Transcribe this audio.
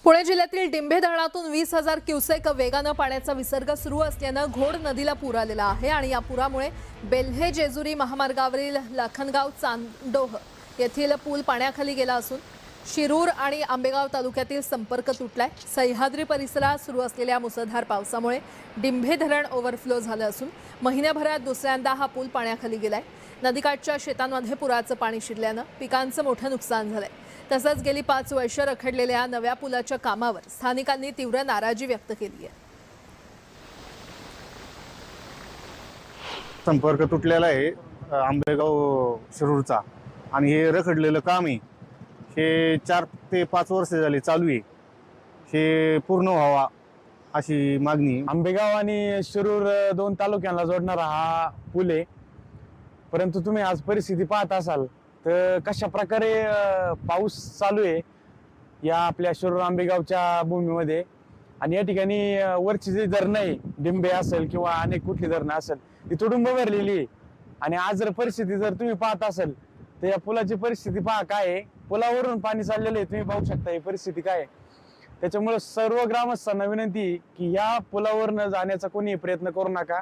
पुणे जिल्ह्यातील डिंभे धरणातून 20,000 क्युसेक वेगानं पाण्याचा विसर्ग सुरू असल्यानं घोड नदीला पूर आलेला आहे आणि या पुरामुळे बेल्हे जेजुरी महामार्गावरील लाखनगाव चांदोह येथील पूल पाण्याखाली गेला असून शिरूर आणि आंबेगाव तालुक्यातील संपर्क तुटलाय। सह्याद्री परिसरात सुरू असलेल्या मुसळधार पावसामुळे डिंभे धरण ओव्हरफ्लो झालं असून महिन्याभरात दुसऱ्यांदा हा पूल पाण्याखाली गेलाय। नदीकाठच्या शेतांमध्ये पुराचं पाणी शिरल्यानं पिकांचं मोठं नुकसान झालंय। तसंच गेली 5 वर्ष रखडलेल्या नव्या पुलाच्या कामावर स्थानिकांनी तीव्र नाराजी व्यक्त केली आहे। संपर्क तुटलेला आहे आंबेगाव शिरूरचा आणि हे रखडलेलं काम आहे हे 4 ते 5 वर्ष झाले चालू आहे। हे पूर्ण व्हावा अशी मागणी। आंबेगाव आणि शिरूर 2 तालुक्यांना जोडणारा हा पूल आहे, परंतु तुम्ही आज परिस्थिती पाहत असाल तर कशा प्रकारे पाऊस चालू आहे या आपल्या शिरूर आंबेगावच्या भूमीमध्ये। आणि या ठिकाणी वरची जी धरणं आहे, डिंबे असेल किंवा अनेक कुठली धरणं असेल, ती तुडुंब भरलेली आहे। आणि आज जर परिस्थिती जर तुम्ही पाहत असाल तर या पुलाची परिस्थिती पहा काय आहे। पुलावरून पाणी चाललेलं आहे, तुम्ही पाहू शकता ही परिस्थिती काय आहे। त्याच्यामुळे सर्व ग्रामस्थांना विनंती की या पुलावरनं जाण्याचा कोणी प्रयत्न करू नका।